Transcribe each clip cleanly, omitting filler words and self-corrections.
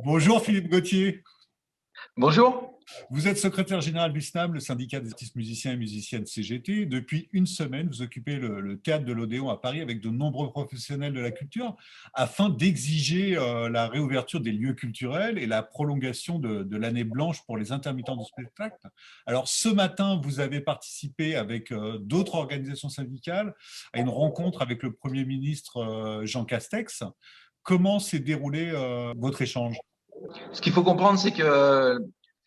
Bonjour Philippe Gauthier. Bonjour. Vous êtes secrétaire général du SNAM, le syndicat des artistes musiciens et musiciennes CGT. Depuis une semaine, vous occupez le théâtre de l'Odéon à Paris avec de nombreux professionnels de la culture afin d'exiger la réouverture des lieux culturels et la prolongation de l'année blanche pour les intermittents du spectacle. Alors ce matin, vous avez participé avec d'autres organisations syndicales à une rencontre avec le Premier ministre Jean Castex. Comment s'est déroulé votre échange? Ce qu'il faut comprendre, c'est que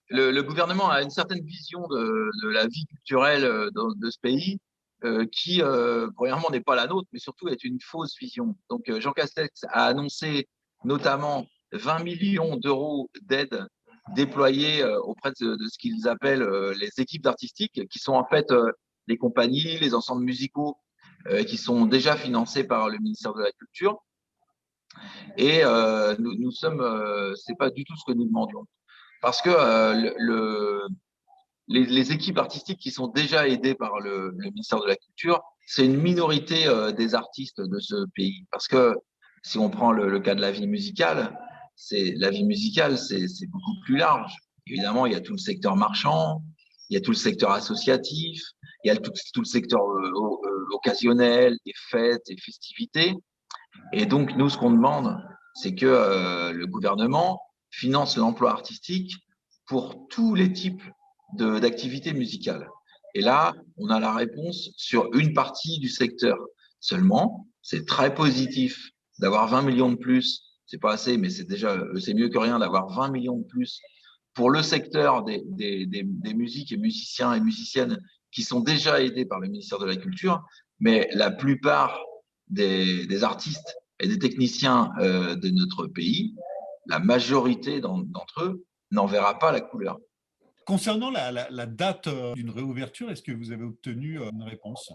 le gouvernement a une certaine vision de la vie culturelle de ce pays qui, premièrement, n'est pas la nôtre, mais surtout est une fausse vision. Donc, Jean Castex a annoncé notamment 20 millions d'euros d'aide déployées auprès de ce qu'ils appellent les équipes artistiques, qui sont en fait les compagnies, les ensembles musicaux qui sont déjà financés par le ministère de la Culture. Et nous sommes, c'est pas du tout ce que nous demandions, parce que les équipes artistiques qui sont déjà aidées par le ministère de la Culture, c'est une minorité des artistes de ce pays. Parce que si on prend le cas de la vie musicale, c'est beaucoup plus large. Évidemment, il y a tout le secteur marchand, il y a tout le secteur associatif, il y a tout le secteur occasionnel, les fêtes et festivités. Et donc, nous, ce qu'on demande, c'est que le gouvernement finance l'emploi artistique pour tous les types d'activités musicales. Et là, on a la réponse sur une partie du secteur seulement. C'est très positif d'avoir 20 millions de plus. C'est pas assez, mais c'est mieux que rien d'avoir 20 millions de plus pour le secteur des musiques et musiciens et musiciennes qui sont déjà aidés par le ministère de la Culture. Mais la plupart des artistes et des techniciens de notre pays, la majorité d'entre eux n'en verra pas la couleur. Concernant la date d'une réouverture, est-ce que vous avez obtenu une réponse?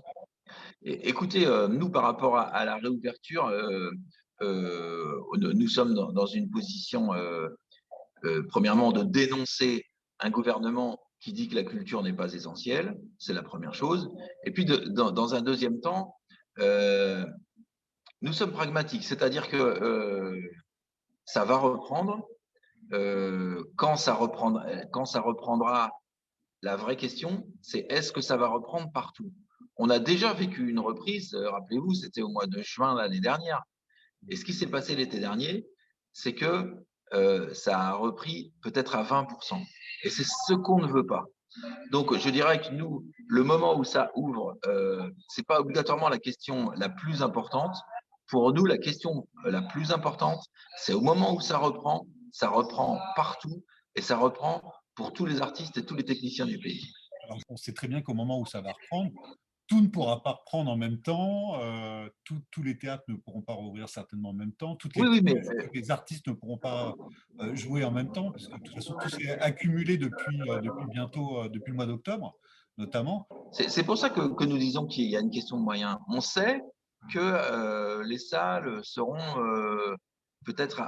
Écoutez, nous, par rapport à la réouverture, nous sommes dans une position, premièrement, de dénoncer un gouvernement qui dit que la culture n'est pas essentielle, c'est la première chose. Et puis, dans un deuxième temps, nous sommes pragmatiques, c'est-à-dire que ça va reprendre. Quand ça reprendra, la vraie question, c'est est-ce que ça va reprendre partout? On a déjà vécu une reprise, rappelez-vous, c'était au mois de juin l'année dernière. Et ce qui s'est passé l'été dernier, c'est que ça a repris peut-être à 20%. Et c'est ce qu'on ne veut pas. Donc, je dirais que nous, le moment où ça ouvre, c'est pas obligatoirement la question la plus importante. Pour nous, la question la plus importante, c'est au moment où ça reprend partout et ça reprend pour tous les artistes et tous les techniciens du pays. Alors, on sait très bien qu'au moment où ça va reprendre, tout ne pourra pas reprendre en même temps, tous les théâtres ne pourront pas rouvrir certainement en même temps, Oui, oui, mais tous les artistes ne pourront pas jouer en même temps, parce que de toute façon, tout s'est accumulé depuis bientôt, depuis le mois d'octobre, notamment. c'est pour ça que nous disons qu'il y a une question de moyens. On sait que les salles seront peut-être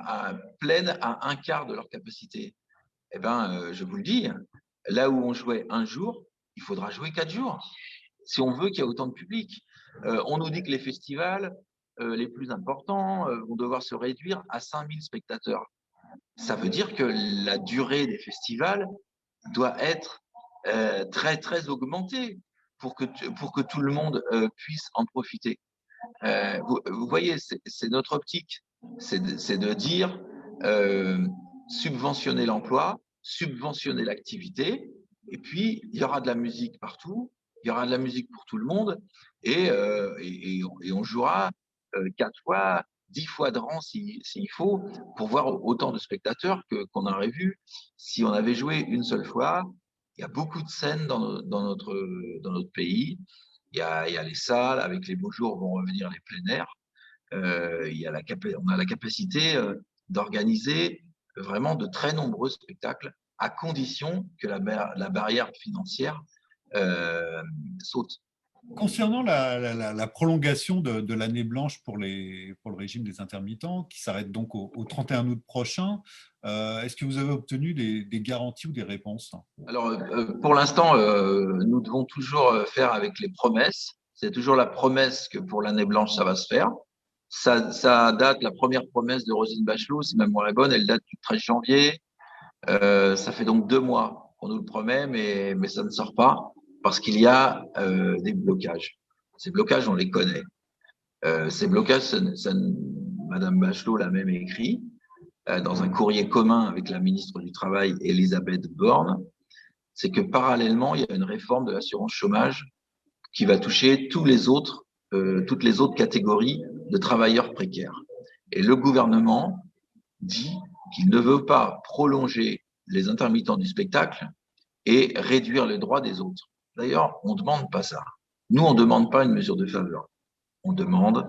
pleines à un quart de leur capacité. Eh bien, je vous le dis, là où on jouait un jour, il faudra jouer 4 jours si on veut qu'il y ait autant de public. On nous dit que les festivals les plus importants vont devoir se réduire à 5000 spectateurs. Ça veut dire que la durée des festivals doit être très, très augmentée pour que tout le monde puisse en profiter. Vous voyez, c'est notre optique, c'est de dire subventionner l'emploi, subventionner l'activité, et puis il y aura de la musique partout, il y aura de la musique pour tout le monde, et on jouera 4 fois, 10 fois de rang s'il faut, pour voir autant de spectateurs qu'on aurait vu si on avait joué une seule fois. Il y a beaucoup de scènes dans notre pays. Il y a les salles, avec les beaux jours vont revenir les plein air. On a la capacité d'organiser vraiment de très nombreux spectacles, à condition que la barrière financière saute. Concernant la prolongation de l'année blanche pour le régime des intermittents, qui s'arrête donc au 31 août prochain, est-ce que vous avez obtenu des garanties ou des réponses? Alors, pour l'instant, nous devons toujours faire avec les promesses. C'est toujours la promesse que pour l'année blanche, ça va se faire. Ça date, la première promesse de Roselyne Bachelot, c'est même moi la bonne, elle date du 13 janvier. Ça fait donc 2 mois qu'on nous le promet, mais ça ne sort pas parce qu'il y a des blocages. Ces blocages, on les connaît. Ces blocages, Madame Bachelot l'a même écrit dans un courrier commun avec la ministre du Travail, Elisabeth Borne, c'est que parallèlement, il y a une réforme de l'assurance chômage qui va toucher toutes les autres catégories de travailleurs précaires. Et le gouvernement dit qu'il ne veut pas prolonger les intermittents du spectacle et réduire les droits des autres. D'ailleurs, on ne demande pas ça. Nous, on ne demande pas une mesure de faveur. On demande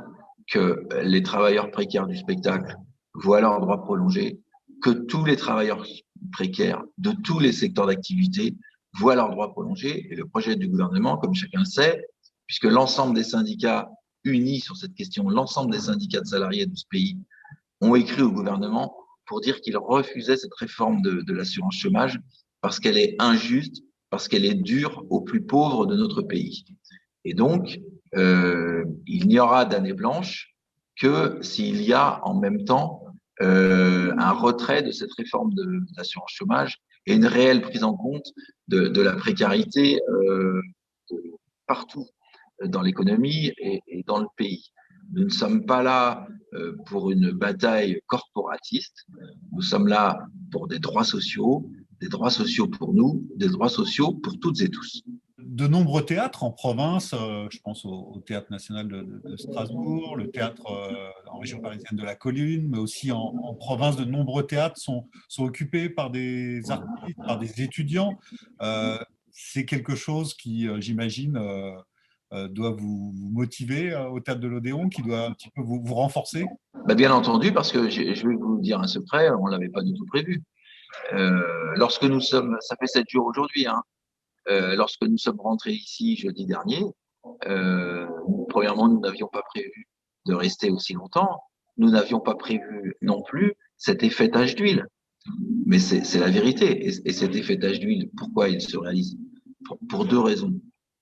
que les travailleurs précaires du spectacle voient leurs droits prolongés, que tous les travailleurs précaires de tous les secteurs d'activité voient leurs droits prolongés. Et le projet du gouvernement, comme chacun le sait, puisque l'ensemble des syndicats unis sur cette question, l'ensemble des syndicats de salariés de ce pays ont écrit au gouvernement pour dire qu'ils refusaient cette réforme de l'assurance chômage parce qu'elle est injuste, parce qu'elle est dure aux plus pauvres de notre pays. Et donc, il n'y aura d'année blanche que s'il y a en même temps un retrait de cette réforme de l'assurance chômage et une réelle prise en compte de la précarité partout dans l'économie et dans le pays. Nous ne sommes pas là pour une bataille corporatiste, nous sommes là pour des droits sociaux pour nous, des droits sociaux pour toutes et tous. De nombreux théâtres en province, je pense au Théâtre national de Strasbourg, le théâtre en région parisienne de la Colline, mais aussi en province, de nombreux théâtres sont occupés par des artistes, par des étudiants. C'est quelque chose qui, j'imagine, doit vous motiver au théâtre de l'Odéon, qui doit un petit peu vous renforcer? Bien entendu, parce que je vais vous dire un secret, on ne l'avait pas du tout prévu. Lorsque nous sommes, ça fait 7 jours aujourd'hui, hein, lorsque nous sommes rentrés ici jeudi dernier, premièrement, nous n'avions pas prévu de rester aussi longtemps. Nous n'avions pas prévu non plus cet effet tache d'huile. Mais c'est la vérité. Et cet effet tache d'huile, pourquoi il se réalise? Pour 2 raisons.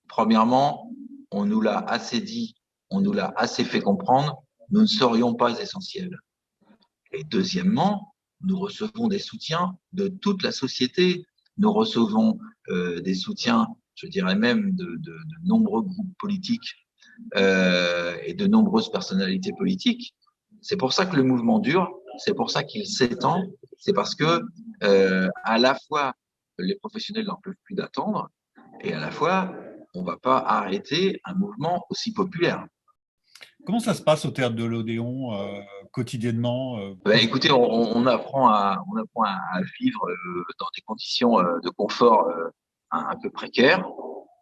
Premièrement, on nous l'a assez dit, on nous l'a assez fait comprendre, nous ne serions pas essentiels. Et deuxièmement, nous recevons des soutiens de toute la société. Nous recevons des soutiens, je dirais même, de nombreux groupes politiques et de nombreuses personnalités politiques. C'est pour ça que le mouvement dure, c'est pour ça qu'il s'étend, c'est parce que à la fois les professionnels n'en peuvent plus d'attendre et à la fois on ne va pas arrêter un mouvement aussi populaire. Comment ça se passe au théâtre de l'Odéon quotidiennement? Écoutez, on apprend à vivre dans des conditions de confort un peu précaires,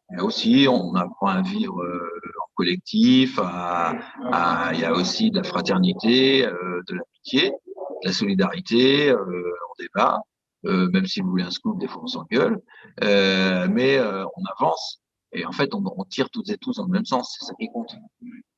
mais aussi on apprend à vivre en collectif, il y a aussi de la fraternité, de l'amitié, de la solidarité, on débat, même si vous voulez un scoop, des fois on s'engueule, mais on avance et en fait on tire toutes et tous dans le même sens, c'est ça qui compte.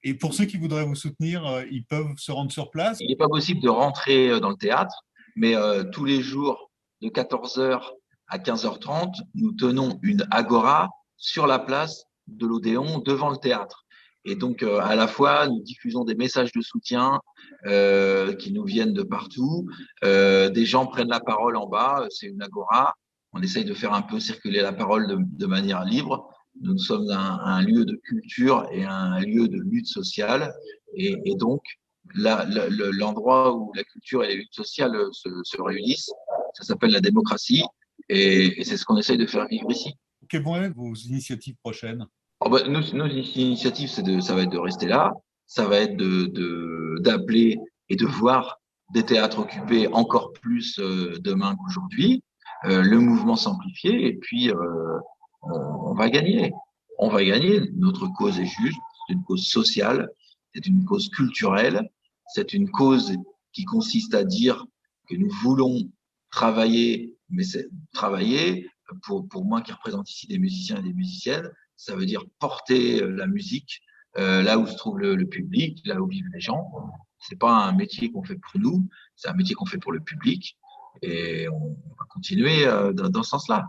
Et pour ceux qui voudraient vous soutenir, ils peuvent se rendre sur place? Il n'est pas possible de rentrer dans le théâtre, mais tous les jours de 14h à 15h30, nous tenons une agora sur la place de l'Odéon devant le théâtre. Et donc, à la fois, nous diffusons des messages de soutien qui nous viennent de partout. Des gens prennent la parole en bas, c'est une agora. On essaye de faire un peu circuler la parole de manière libre. Nous sommes un lieu de culture et un lieu de lutte sociale. Et donc, l'endroit où la culture et les luttes sociales se réunissent, ça s'appelle la démocratie. Et c'est ce qu'on essaye de faire vivre ici. Quelles vont être vos initiatives prochaines? Nos initiatives, ça va être de rester là, ça va être d'appeler et de voir des théâtres occupés encore plus demain qu'aujourd'hui, le mouvement s'amplifier et puis on va gagner. On va gagner. Notre cause est juste, c'est une cause sociale, c'est une cause culturelle, c'est une cause qui consiste à dire que nous voulons travailler, mais c'est travailler pour moi qui représente ici des musiciens et des musiciennes, ça veut dire porter la musique là où se trouve le public, là où vivent les gens. C'est pas un métier qu'on fait pour nous, c'est un métier qu'on fait pour le public et on va continuer dans ce sens-là.